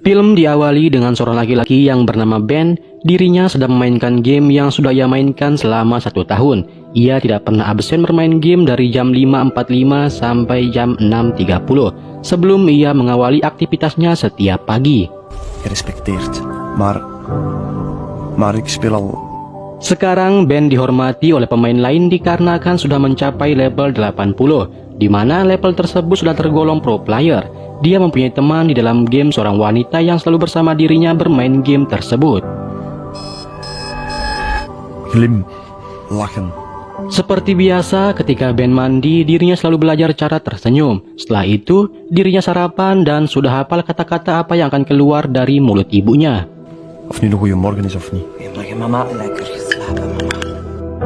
Film diawali dengan seorang laki-laki yang bernama Ben. Dirinya sedang memainkan game yang sudah ia mainkan selama 1 tahun. Ia tidak pernah absen bermain game dari jam 5.45 sampai jam 6.30 sebelum ia mengawali aktivitasnya setiap pagi. Gerespecteerd, maar ik speel al. Sekarang Ben dihormati oleh pemain lain dikarenakan sudah mencapai level 80, di mana level tersebut sudah tergolong pro player. Dia mempunyai teman di dalam game seorang wanita yang selalu bersama dirinya bermain game tersebut. Lachen. Seperti biasa, ketika Ben mandi, dirinya selalu belajar cara tersenyum. Setelah itu, dirinya sarapan dan sudah hafal kata-kata apa yang akan keluar dari mulut ibunya. Of nu de goeie morgen is of niet. Goedemorgen mama, lekker geslapen mama.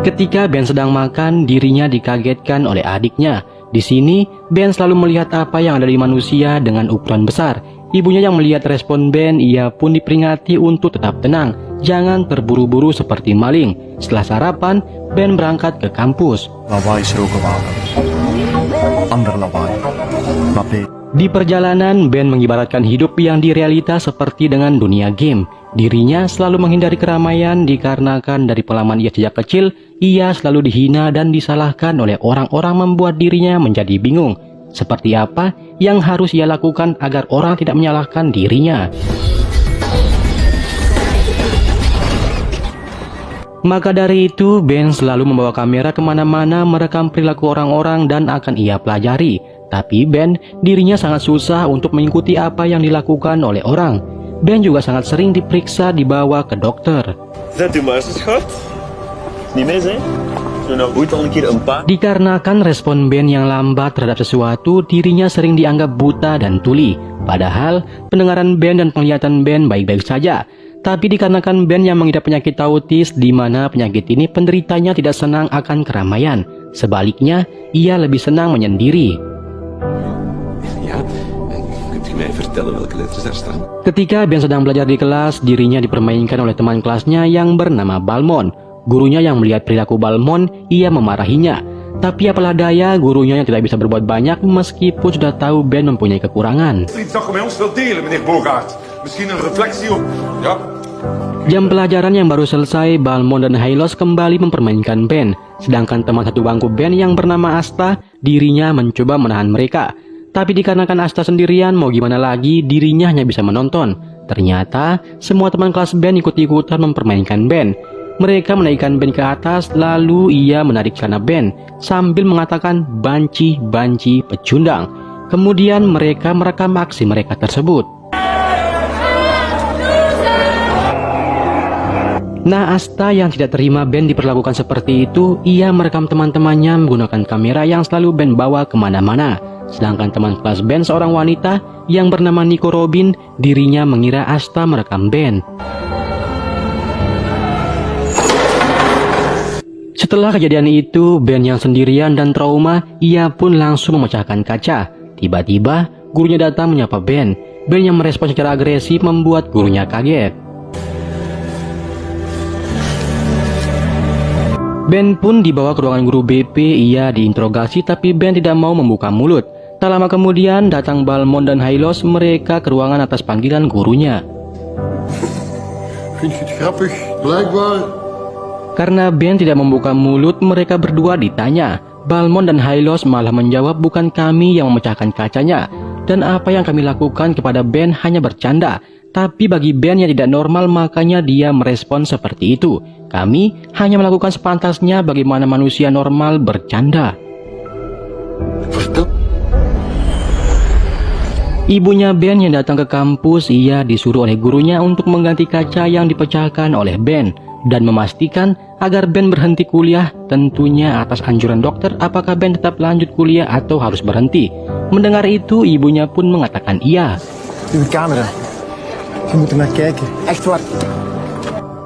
Ketika Ben sedang makan, dirinya dikagetkan oleh adiknya. Di sini, Ben selalu melihat apa yang ada di manusia dengan ukuran besar. Ibunya yang melihat respon Ben, ia pun diperingati untuk tetap tenang. Jangan terburu-buru seperti maling. Setelah sarapan, Ben berangkat ke kampus. Lawaai is er ook al water. Ander lawaai. Maar Di perjalanan, Ben mengibaratkan hidup yang di realita seperti dengan dunia game. Dirinya selalu menghindari keramaian dikarenakan dari pengalaman ia sejak kecil, ia selalu dihina dan disalahkan oleh orang-orang membuat dirinya menjadi bingung. Seperti apa yang harus ia lakukan agar orang tidak menyalahkan dirinya. Maka dari itu, Ben selalu membawa kamera kemana-mana merekam perilaku orang-orang dan akan ia pelajari. Tapi Ben, dirinya sangat susah untuk mengikuti apa yang dilakukan oleh orang. Ben juga sangat sering diperiksa dibawa ke dokter. Zet u maar eens, schat. Niet mee zijn? Doe nou goed al een keer een paar. Dikarenakan respon Ben yang lambat terhadap sesuatu, dirinya sering dianggap buta dan tuli. Padahal, pendengaran Ben dan penglihatan Ben baik-baik saja. Tapi dikarenakan Ben yang mengidap penyakit autis, di mana penyakit ini penderitanya tidak senang akan keramaian. Sebaliknya, ia lebih senang menyendiri. Ja, kunt u mij vertellen welke letters daar staan? Ketika Ben sedang belajar di kelas, dirinya dipermainkan oleh teman kelasnya yang bernama Balmon. Gurunya yang melihat perilaku Balmon, ia memarahinya. Tapi apalah daya, gurunya yang tidak bisa berbuat banyak meskipun sudah tahu Ben mempunyai kekurangan. Iets dat je met ons wilt delen, meneer Bogaert. Misschien een reflectie op, ja? Jam pelajaran yang baru selesai, Balmon dan Hylos kembali mempermainkan Ben. Sedangkan teman satu bangku Ben yang bernama Asta, dirinya mencoba menahan mereka. Tapi dikarenakan Asta sendirian, mau gimana lagi, dirinya hanya bisa menonton. Ternyata, semua teman kelas Ben ikut-ikutan mempermainkan Ben. Mereka menaikkan Ben ke atas, lalu ia menarik celana Ben sambil mengatakan banci, banci, pecundang. Kemudian mereka merekam aksi mereka tersebut. Nah, Asta yang tidak terima Ben diperlakukan seperti itu, ia merekam teman-temannya menggunakan kamera yang selalu Ben bawa kemana-mana. Sedangkan teman kelas Ben seorang wanita yang bernama Nico Robin, dirinya mengira Asta merekam Ben. Setelah kejadian itu, Ben yang sendirian dan trauma, ia pun langsung memecahkan kaca. Tiba-tiba, gurunya datang menyapa Ben. Ben yang merespon secara agresif membuat gurunya kaget. Ben pun dibawa ke ruangan guru BP, ia diinterogasi tapi Ben tidak mau membuka mulut. Tak lama kemudian datang Balmon dan Hylos, mereka ke ruangan atas panggilan gurunya. Vind je het grappig? Blijkbaar. Karena Ben tidak membuka mulut, mereka berdua ditanya. Balmon dan Hylos malah menjawab bukan kami yang memecahkan kacanya. Dan apa yang kami lakukan kepada Ben hanya bercanda. Tapi bagi Ben yang tidak normal, makanya dia merespon seperti itu. Kami hanya melakukan sepantasnya bagaimana manusia normal bercanda. Ibunya Ben yang datang ke kampus, ia disuruh oleh gurunya untuk mengganti kaca yang dipecahkan oleh Ben dan memastikan agar Ben berhenti kuliah, tentunya atas anjuran dokter apakah Ben tetap lanjut kuliah atau harus berhenti. Mendengar itu, ibunya pun mengatakan iya. Uw camera. Je moet er naar kijken. Echt waar.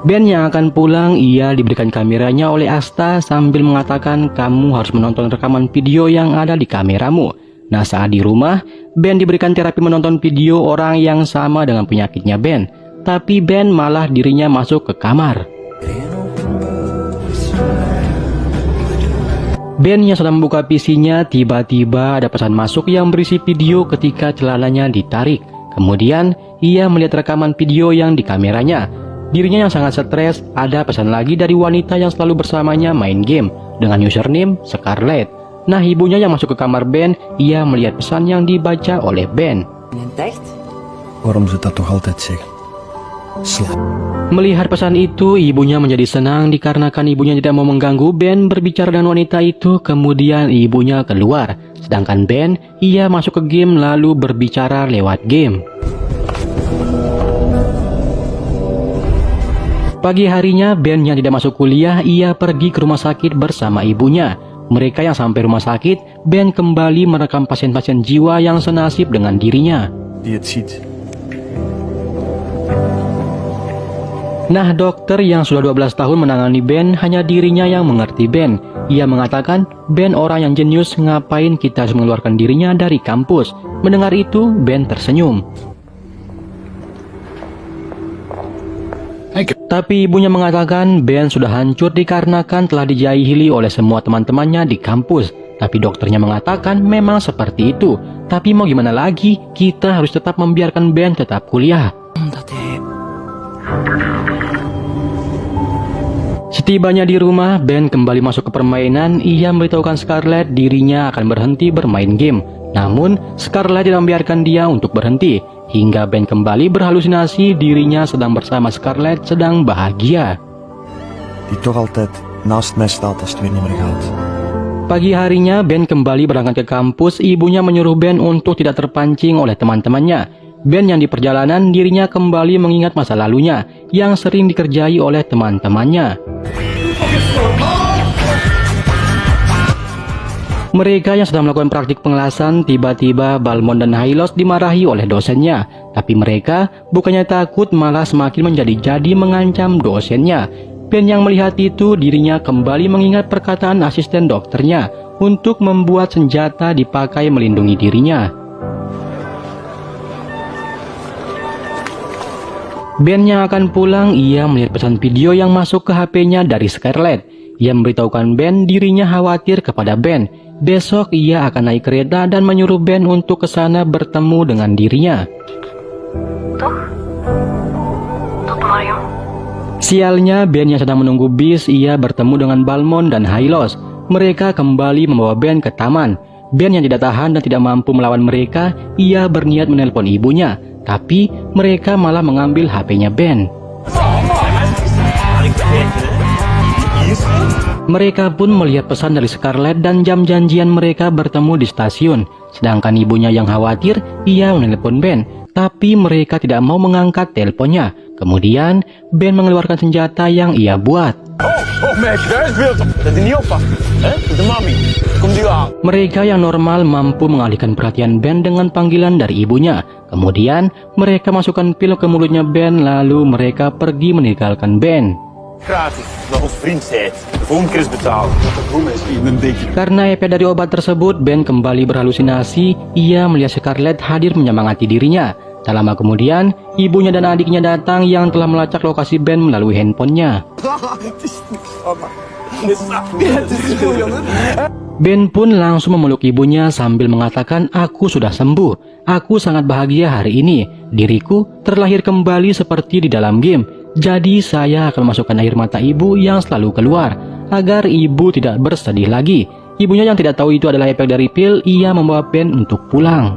Ben yang akan pulang, ia diberikan kameranya oleh Asta sambil mengatakan kamu harus menonton rekaman video yang ada di kameramu. Nah, saat di rumah, Ben diberikan terapi menonton video orang yang sama dengan penyakitnya Ben. Tapi Ben malah dirinya masuk ke kamar. Ben yang sedang membuka PC-nya, tiba-tiba ada pesan masuk yang berisi video ketika celananya ditarik. Kemudian, ia melihat rekaman video yang di kameranya. Dirinya yang sangat stres, ada pesan lagi dari wanita yang selalu bersamanya main game dengan username Scarlett. Nah, ibunya yang masuk ke kamar Ben, ia melihat pesan yang dibaca oleh Ben. Entdeckt? Waarom ze dat toch altijd zeggen? Slaap. Melihat pesan itu, ibunya menjadi senang dikarenakan ibunya tidak mau mengganggu Ben berbicara dengan wanita itu. Kemudian ibunya keluar, sedangkan Ben, ia masuk ke game lalu berbicara lewat game. Pagi harinya, Ben yang tidak masuk kuliah, ia pergi ke rumah sakit bersama ibunya. Mereka yang sampai rumah sakit, Ben kembali merekam pasien-pasien jiwa yang senasib dengan dirinya. Die het ziet. Nah, dokter yang sudah 12 tahun menangani Ben, hanya dirinya yang mengerti Ben. Ia mengatakan, Ben orang yang jenius, ngapain kita harus mengeluarkan dirinya dari kampus. Mendengar itu, Ben tersenyum. Tapi ibunya mengatakan Ben sudah hancur dikarenakan telah dijahili oleh semua teman-temannya di kampus. Tapi dokternya mengatakan memang seperti itu. Tapi mau gimana lagi, kita harus tetap membiarkan Ben tetap kuliah. Setibanya di rumah, Ben kembali masuk ke permainan. Ia memberitahukan Scarlett dirinya akan berhenti bermain game. Namun, Scarlett tidak membiarkan dia untuk berhenti. Hingga Ben kembali berhalusinasi dirinya sedang bersama Scarlett sedang bahagia. Die toch altijd naast mij staat als het weer niet meer gaat. Pagi harinya, Ben kembali berangkat ke kampus. Ibunya menyuruh Ben untuk tidak terpancing oleh teman-temannya. Ben yang di perjalanan, dirinya kembali mengingat masa lalunya yang sering dikerjai oleh teman-temannya. Mereka yang sedang melakukan praktik pengelasan, tiba-tiba Balmond dan Hylos dimarahi oleh dosennya. Tapi mereka bukannya takut, malah semakin menjadi-jadi mengancam dosennya. Ben yang melihat itu, dirinya kembali mengingat perkataan asisten dokternya untuk membuat senjata dipakai melindungi dirinya. Ben yang akan pulang, ia melihat pesan video yang masuk ke HP-nya dari Scarlett. Ia memberitahukan Ben dirinya khawatir kepada Ben. Besok ia akan naik kereta dan menyuruh Ben untuk ke sana bertemu dengan dirinya. Sialnya, Ben yang sedang menunggu bis, ia bertemu dengan Balmond dan Hylos. Mereka kembali membawa Ben ke taman. Ben yang tidak tahan dan tidak mampu melawan mereka, ia berniat menelpon ibunya. Tapi mereka malah mengambil HP-nya Ben. Mereka pun melihat pesan dari Scarlett dan jam janjian mereka bertemu di stasiun. Sedangkan ibunya yang khawatir, ia menelpon Ben. Tapi mereka tidak mau mengangkat teleponnya. Kemudian, Ben mengeluarkan senjata yang ia buat. Oh meisje, daar is beeld op. Dat hij niet oppakt. De mami. Komt u aan. Mereka yang normal mampu mengalihkan perhatian Ben dengan panggilan dari ibunya. Kemudian, mereka masukkan pil ke mulutnya Ben, lalu mereka pergi meninggalkan Ben. Gratis, dat ons vriend zei. De volgende keer is betaald. Karena efek dari obat tersebut, Ben kembali berhalusinasi. Ia melihat Scarlett hadir menyemangati dirinya. Tak lama kemudian, ibunya dan adiknya datang yang telah melacak lokasi Ben melalui handphonenya. Ben pun langsung memeluk ibunya sambil mengatakan, "Aku sudah sembuh. Aku sangat bahagia hari ini. Diriku terlahir kembali seperti di dalam game. Jadi saya akan masukkan air mata ibu yang selalu keluar agar ibu tidak bersedih lagi." Ibunya yang tidak tahu itu adalah efek dari pil, ia membawa Ben untuk pulang.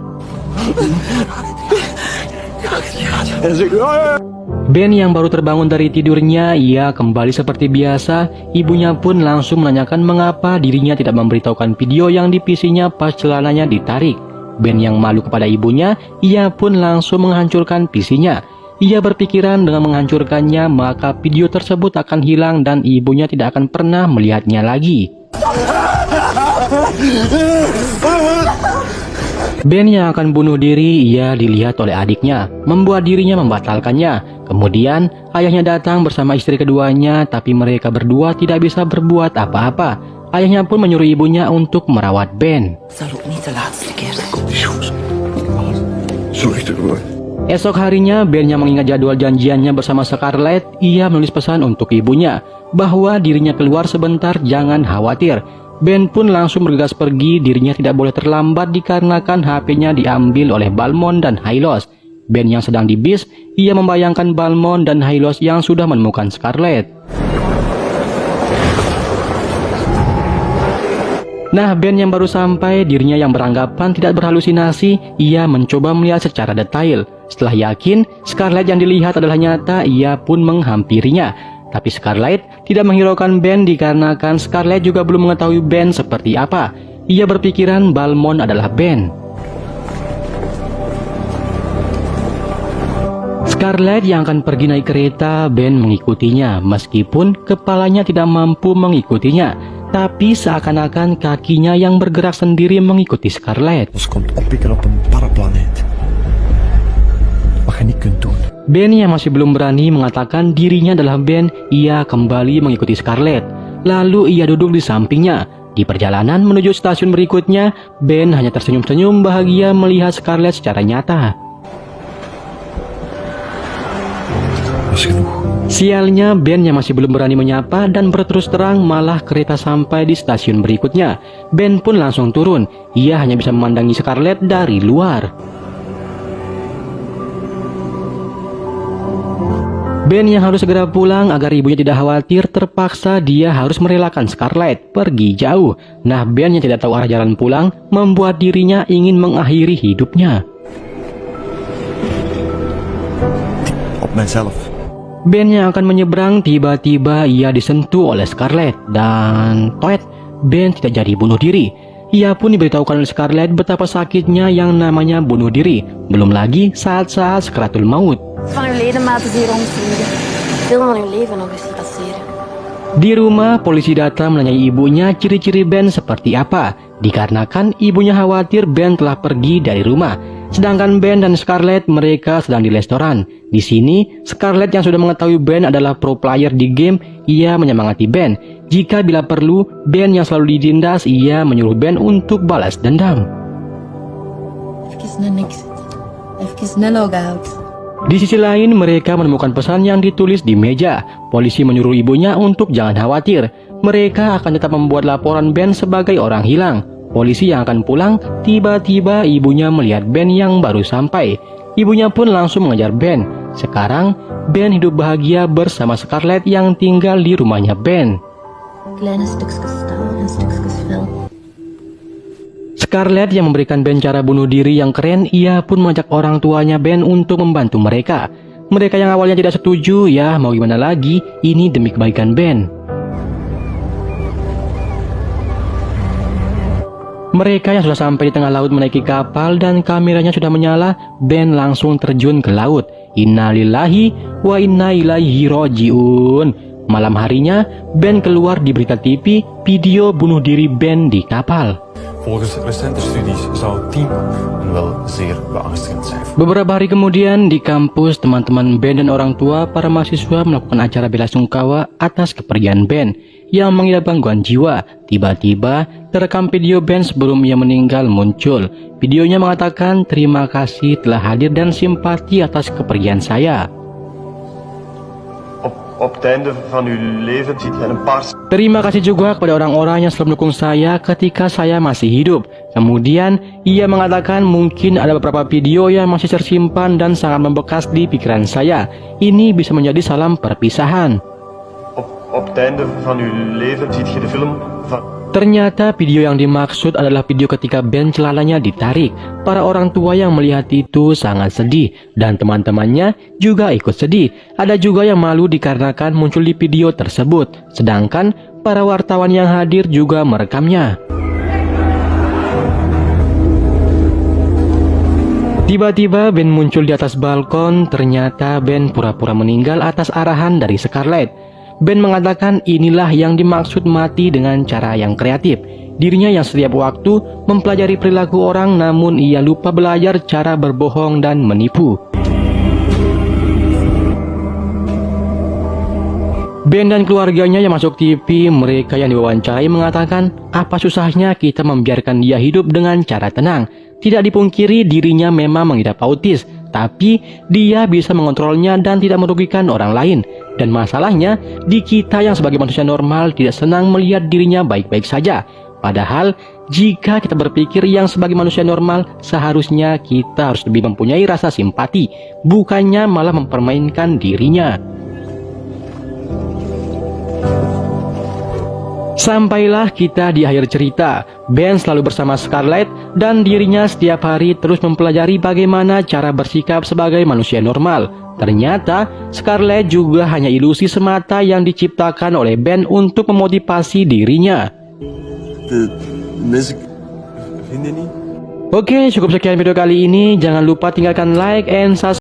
Ben yang baru terbangun dari tidurnya, ia kembali seperti biasa. Ibunya pun langsung menanyakan mengapa dirinya tidak memberitahukan video yang di PC-nya pas celananya ditarik. Ben yang malu kepada ibunya, ia pun langsung menghancurkan PC-nya. Ia berpikiran dengan menghancurkannya maka video tersebut akan hilang dan ibunya tidak akan pernah melihatnya lagi. Ben yang akan bunuh diri, ia dilihat oleh adiknya, membuat dirinya membatalkannya. Kemudian ayahnya datang bersama istri keduanya, tapi mereka berdua tidak bisa berbuat apa-apa. Ayahnya pun menyuruh ibunya untuk merawat Ben. Zal ook niet de laatste keer zijn. Zorg ervoor. Esok harinya, Ben yang mengingat jadwal janjiannya bersama Scarlett, ia menulis pesan untuk ibunya bahwa dirinya keluar sebentar, jangan khawatir. Ben pun langsung bergegas pergi, dirinya tidak boleh terlambat dikarenakan HP-nya diambil oleh Balmond dan Hylos. Ben yang sedang di bis, ia membayangkan Balmond dan Hylos yang sudah menemukan Scarlett. Nah, Ben yang baru sampai, dirinya yang beranggapan tidak berhalusinasi, ia mencoba melihat secara detail. Setelah yakin Scarlett yang dilihat adalah nyata, ia pun menghampirinya. Tapi Scarlett tidak menghiraukan Ben dikarenakan Scarlett juga belum mengetahui Ben seperti apa. Ia berpikiran Balmond adalah Ben. Scarlett yang akan pergi naik kereta, Ben mengikutinya meskipun kepalanya tidak mampu mengikutinya. Tapi seakan-akan kakinya yang bergerak sendiri mengikuti Scarlett. Ons komt oppikken op een paraplaneet. Wat je niet kunt doen. Ben yang masih belum berani mengatakan dirinya adalah Ben, ia kembali mengikuti Scarlett. Lalu ia duduk di sampingnya. Di perjalanan menuju stasiun berikutnya, Ben hanya tersenyum-senyum bahagia melihat Scarlett secara nyata. Dat is genoeg. Sialnya, Ben yang masih belum berani menyapa dan berterus terang malah kereta sampai di stasiun berikutnya. Ben pun langsung turun. Ia hanya bisa memandangi Scarlett dari luar. Ben yang harus segera pulang agar ibunya tidak khawatir, terpaksa dia harus merelakan Scarlett pergi jauh. Nah, Ben yang tidak tahu arah jalan pulang membuat dirinya ingin mengakhiri hidupnya. Op mijzelf. Ben yang akan menyeberang, tiba-tiba ia disentuh oleh Scarlett dan toet, Ben tidak jadi bunuh diri. Ia pun diberitahukan oleh Scarlett betapa sakitnya yang namanya bunuh diri, belum lagi saat-saat sekaratul maut. Van uw ledematen hier rondvliegen. Veel van uw leven nog eens passeren. Di rumah, polisi datang menanyai ibunya ciri-ciri Ben seperti apa, dikarenakan ibunya khawatir Ben telah pergi dari rumah. Sedangkan Ben dan Scarlett mereka sedang di restoran. Di sini, Scarlett yang sudah mengetahui Ben adalah pro player di game, ia menyemangati Ben. Jika bila perlu, Ben yang selalu ditindas, ia menyuruh Ben untuk balas dendam. Even naar niks. Even naar logout. Di sisi lain, mereka menemukan pesan yang ditulis di meja. Polisi menyuruh ibunya untuk jangan khawatir. Mereka akan tetap membuat laporan Ben sebagai orang hilang. Polisi yang akan pulang, tiba-tiba ibunya melihat Ben yang baru sampai. Ibunya pun langsung mengejar Ben. Sekarang, Ben hidup bahagia bersama Scarlett yang tinggal di rumahnya Ben. Kleine stukjes staal en stukjes vel. Scarlett yang memberikan Ben cara bunuh diri yang keren, ia pun mengajak orang tuanya Ben untuk membantu mereka. Mereka yang awalnya tidak setuju, ya mau gimana lagi, ini demi kebaikan Ben. Mereka yang sudah sampai di tengah laut menaiki kapal dan kameranya sudah menyala, Ben langsung terjun ke laut. Innalillahi wa inna ilaihi roji'un. Malam harinya, Ben keluar di berita TV video bunuh diri Ben di kapal. Volgens recente studies zou 10 een wel zeer beangstigend zijn. Beberapa hari kemudian di kampus, teman-teman Ben dan orang tua para mahasiswa melakukan acara bela sungkawa atas kepergian Ben yang mengidap gangguan jiwa. Tiba-tiba terekam video Ben sebelum ia meninggal muncul. Videonya mengatakan, "Terima kasih telah hadir dan simpati atas kepergian saya. Op het einde van uw leven ziet je een paar... Terima kasih juga kepada orang-orang yang selalu mendukung saya ketika saya masih hidup." Kemudian ia mengatakan mungkin ada beberapa video yang masih tersimpan dan sangat membekas di pikiran saya. Ini bisa menjadi salam perpisahan. Op het einde van uw leven ziet je de film van... Ternyata video yang dimaksud adalah video ketika Ben celananya ditarik. Para orang tua yang melihat itu sangat sedih dan teman-temannya juga ikut sedih. Ada juga yang malu dikarenakan muncul di video tersebut. Sedangkan para wartawan yang hadir juga merekamnya. Tiba-tiba Ben muncul di atas balkon. Ternyata Ben pura-pura meninggal atas arahan dari Scarlett. Ben mengatakan inilah yang dimaksud mati dengan cara yang kreatif. Dirinya yang setiap waktu mempelajari perilaku orang, namun ia lupa belajar cara berbohong dan menipu. Ben dan keluarganya yang masuk TV, mereka yang diwawancarai mengatakan apa susahnya kita membiarkan dia hidup dengan cara tenang. Tidak dipungkiri dirinya memang mengidap autis, tapi dia bisa mengontrolnya dan tidak merugikan orang lain. Dan masalahnya, di kita yang sebagai manusia normal tidak senang melihat dirinya baik-baik saja. Padahal, Jika kita berpikir yang sebagai manusia normal, seharusnya kita harus lebih mempunyai rasa simpati, bukannya malah mempermainkan dirinya. Sampailah kita di akhir cerita. Ben selalu bersama Scarlett dan dirinya setiap hari terus mempelajari bagaimana cara bersikap sebagai manusia normal. Ternyata Scarlett juga hanya ilusi semata yang diciptakan oleh Ben untuk memotivasi dirinya. Mis ik... Vind je niet? Oke, cukup sekian video kali ini. Jangan lupa tinggalkan like and subscribe.